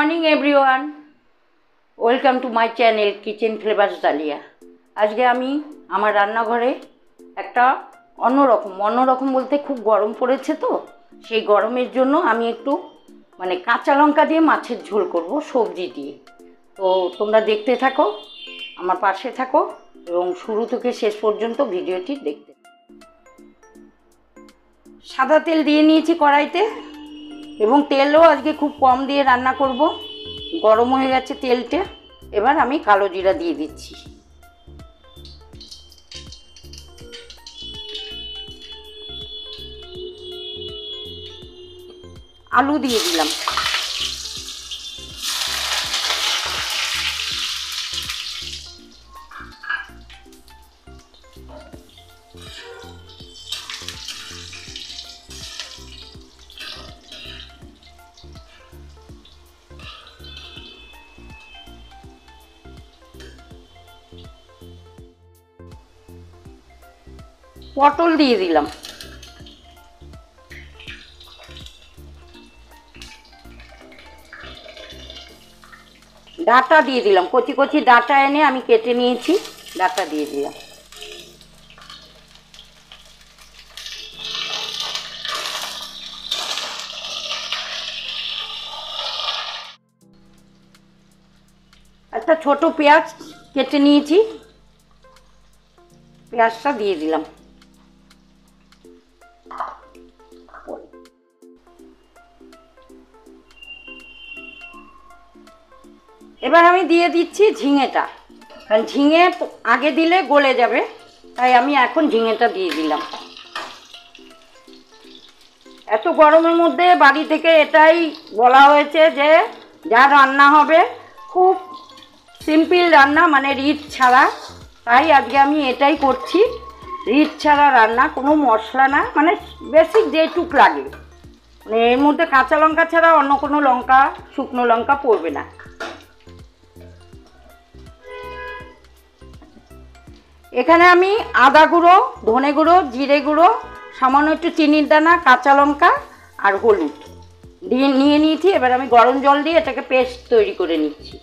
Morning everyone, welcome to my channel kitchen flavours dahlia. আজকে আমি আমার রান্নাঘরে একটা অন্যরকম বলতে খুব গরম পড়েছে, তো সেই গরমের জন্য আমি একটু কাঁচা লঙ্কা দিয়ে মাছের ঝোল করব সবজি দিয়ে। তো তোমরা দেখতে থাকো, আমার পাশে থাকো এবং শুরু থেকে শেষ পর্যন্ত ভিডিওটি দেখতে। সাদা তেল দিয়ে নিয়েছি কড়াইতে এবং তেলও আজকে খুব কম দিয়ে রান্না করব। গরম হয়ে গেছে তেলটা। এবার আমি কালো জিরা দিয়ে দিচ্ছি। আলু দিয়ে দিলাম। পটল দিয়ে দিলাম। ডাঁটা দিয়ে দিলাম, কচি কচি ডাঁটা এনে আমি কেটে নিয়েছি, ডাঁটা দিয়ে দিলাম। একটা ছোট পেঁয়াজ কেটে নিয়েছি, পেঁয়াজটা দিয়ে দিলাম। এবার আমি দিয়ে দিচ্ছি ঝিঙেটা, কারণ ঝিঙে আগে দিলে গলে যাবে, তাই আমি এখন ঝিঙেটা দিয়ে দিলাম। এত গরমের মধ্যে বাড়ি থেকে এটাই বলা হয়েছে যে যা রান্না হবে খুব সিম্পল রান্না, রিচ ছাড়া। তাই আজকে আমি এটাই করছি, রিচ ছাড়া রান্না, কোনো মশলা না, বেসিক যেটুক লাগে। এর মধ্যে কাঁচা লঙ্কা ছাড়া অন্য কোনো লঙ্কা, শুকনো লঙ্কা পড়বে না। এখানে আমি আদা গুঁড়ো, ধনে গুঁড়ো, জিরে গুঁড়ো, সামান্য একটু চিনির দানা, কাঁচা লঙ্কা আর হলুদ দিয়ে নিয়ে নিয়েছি। এবার আমি গরম জল দিয়ে এটাকে পেস্ট তৈরি করে নিচ্ছি।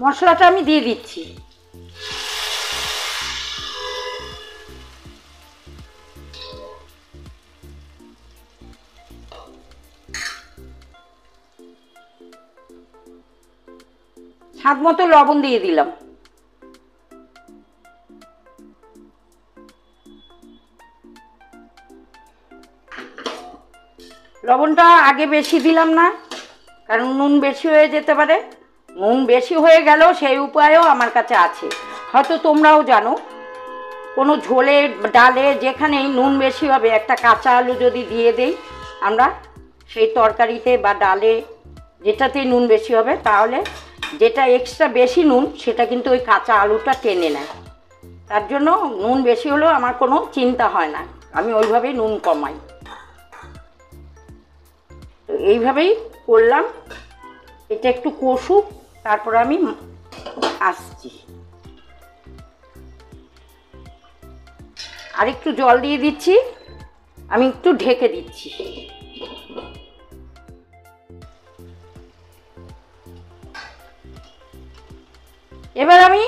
মশলাটা আমি দিয়ে দিচ্ছি। স্বাদ মতো লবণ দিয়ে দিলাম। লবণটা আগে বেশি দিলাম না, কারণ নুন বেশি হয়ে যেতে পারে। নুন বেশি হয়ে গেলেও সেই উপায়ও আমার কাছে আছে, হয়তো তোমরাও জানো। কোনো ঝোলে, ডালে যেখানেই নুন বেশি হবে, একটা কাঁচা আলু যদি দিয়ে দেই আমরা সেই তরকারিতে বা ডালে, যেটাতেই নুন বেশি হবে, তাহলে যেটা এক্সট্রা বেশি নুন সেটা কিন্তু ওই কাঁচা আলুটা টেনে নেয়। তার জন্য নুন বেশি হলেও আমার কোনো চিন্তা হয় না, আমি ওইভাবেই নুন কমাই। তো এইভাবেই করলাম। এটা একটু কষুক, তারপর আমি আসছি। আর একটু জল দিয়ে দিচ্ছি, আমি একটু ঢেকে দিচ্ছি। এবার আমি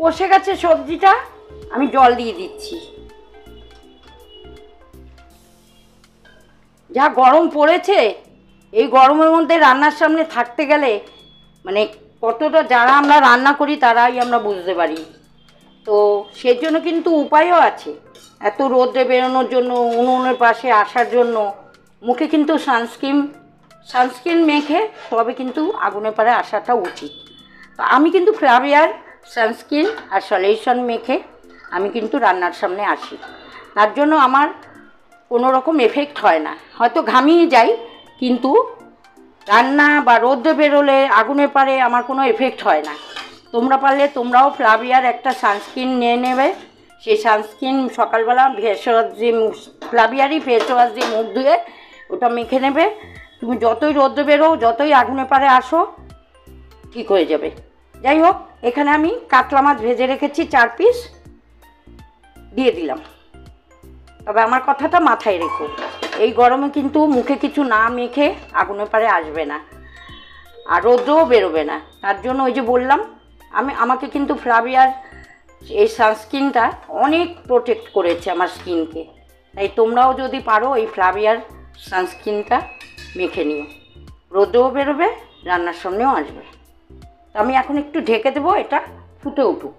কষে গেছে সবজিটা, আমি জল দিয়ে দিচ্ছি। যা গরম পড়েছে, এই গরমের মধ্যে রান্নার সামনে থাকতে গেলে কতটা যারা আমরা রান্না করি তারাই আমরা বুঝতে পারি। তো সেজন্য কিন্তু উপায়ও আছে। এত রোদে বেরোনোর জন্য, উনুনের পাশে আসার জন্য মুখে কিন্তু সানস্ক্রিন মেখে তবে কিন্তু আগুনের পাড়ে আসাটা উচিত। তো আমি কিন্তু ফ্লাভিয়ার সানস্ক্রিন আর সলিউশন মেখে আমি কিন্তু রান্নার সামনে আসি। তার জন্য আমার কোনো রকম এফেক্ট হয় না, হয়তো ঘামিয়ে যাই, কিন্তু রান্না বা রোদে বেরোলে আগুনের পাড়ে আমার কোনো এফেক্ট হয় না। তোমরা পারলে তোমরাও ফ্লাভিয়ার একটা সানস্ক্রিন নিয়ে নেবে। সেই সানস্ক্রিন সকালবেলা ফেস ওয়াশ দিয়ে, ফ্লাভিয়ারই ফেস ওয়াশ দিয়ে মুখ ধুয়ে ওটা মেখে নেবে। তুমি যতই রোদে বেরো, যতই আগুনের পাড়ে আসো, ঠিক হয়ে যাবে। যাই হোক, এখানে আমি কাতলা মাছ ভেজে রেখেছি 4 পিস, দিয়ে দিলাম। তবে আমার কথাটা মাথায় রেখো, এই গরমে কিন্তু মুখে কিছু না মেখে আগুনের পাড়ে আসবে না, আর রোদ্রও বেরোবে না। তার জন্য ওই যে বললাম, আমাকে কিন্তু ফ্লাভিয়ার এই সানস্ক্রিনটা অনেক প্রোটেক্ট করেছে আমার স্কিনকে। তাই তোমরাও যদি পারো এই ফ্লাভিয়ার সানস্ক্রিনটা মেখে নিও, রোদেও বেরোবে, রান্নার সামনেও আসবে। তো আমি এখন একটু ঢেকে দেবো, এটা ফুটে উঠুক।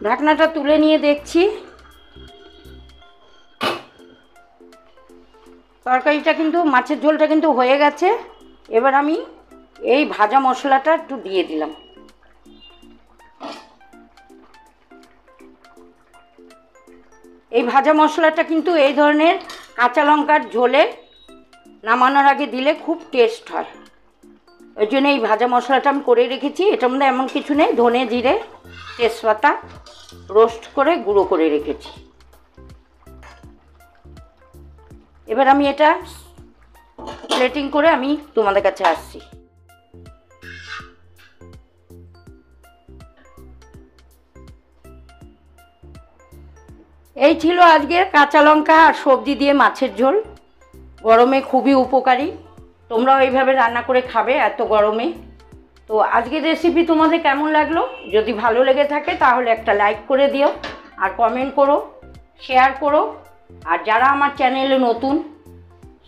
ঢাকনাটা তুলে নিয়ে দেখছি তরকারিটা কিন্তু, মাছের ঝোলটা কিন্তু হয়ে গেছে। এবার আমি এই ভাজা মশলাটা একটু দিয়ে দিলাম। এই ভাজা মশলাটা কিন্তু এই ধরনের কাঁচা লঙ্কার ঝোলে নামানোর আগে দিলে খুব টেস্ট হয়। ওই জন্য এই ভাজা মশলাটা আমি করে রেখেছি। এটার মধ্যে এমন কিছু নেই, ধনে জিরে তেজপাতা রোস্ট করে গুঁড়ো করে রেখেছি। এবার আমি এটা প্লেটিং করে আমি তোমাদের কাছে আসছি। এই ছিল আজকের কাঁচা লঙ্কা আর সবজি দিয়ে মাছের ঝোল। গরমে খুবই উপকারী, তোমরাও এইভাবে রান্না করে খাবে এত গরমে। তো আজকের রেসিপি তোমাদের কেমন লাগলো? যদি ভালো লেগে থাকে তাহলে একটা লাইক করে দিও, আর কমেন্ট করো, শেয়ার করো। আর যারা আমার চ্যানেলে নতুন,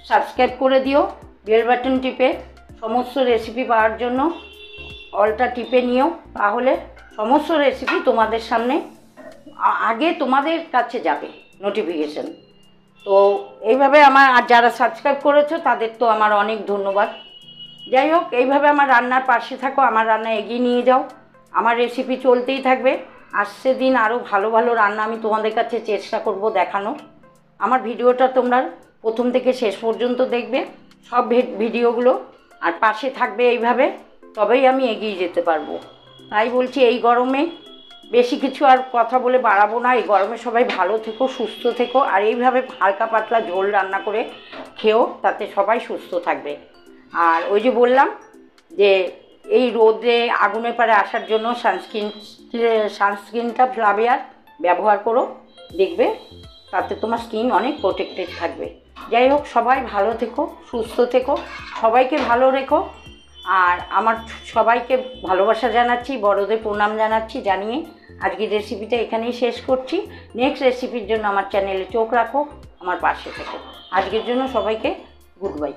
সাবস্ক্রাইব করে দিও বেল বাটন টিপে। সমস্ত রেসিপি পাওয়ার জন্য অলটা টিপে নিও, তাহলে সমস্ত রেসিপি তোমাদের সামনে আগে তোমাদের কাছে যাবে নোটিফিকেশন। তো এইভাবে আমার, আর যারা সাবস্ক্রাইব করেছো তাদের তো আমার অনেক ধন্যবাদ। যাই হোক, এইভাবে আমার রান্নার পাশে থাকো, আমার রান্না এগিয়ে নিয়ে যাও, আমার রেসিপি চলতেই থাকবে। আসছে দিন আরও ভালো ভালো রান্না আমি তোমাদের কাছে চেষ্টা করব দেখানোর। আমার ভিডিওটা তোমরা প্রথম থেকে শেষ পর্যন্ত দেখবে, সব ভিডিওগুলো, আর পাশে থাকবে এইভাবে, তবেই আমি এগিয়ে যেতে পারবো। তাই বলছি, এই গরমে বেশি কিছু আর কথা বলে বাড়াবো না। এই গরমে সবাই ভালো থেকো, সুস্থ থেকো, আর এইভাবে হালকা পাতলা ঝোল রান্না করে খেও, তাতে সবাই সুস্থ থাকবে। আর ওই যে বললাম যে এই রোদে আগুনের পাড়ে আসার জন্য সানস্ক্রিনটা ফ্লাভিয়ার ব্যবহার করো, দেখবে তাতে তোমার স্কিন অনেক প্রোটেক্টেড থাকবে। যাই হোক, সবাই ভালো থেকো, সুস্থ থেকো, সবাইকে ভালো রেখো। আর আমার সবাইকে ভালোবাসা জানাচ্ছি, বড়দের প্রণাম জানাচ্ছি, জানিয়ে আজকের রেসিপিটা এখানেই শেষ করছি। নেক্সট রেসিপির জন্য আমার চ্যানেলে চোখ রাখো, আমার পাশে থেকো। আজকের জন্য সবাইকে গুড বাই।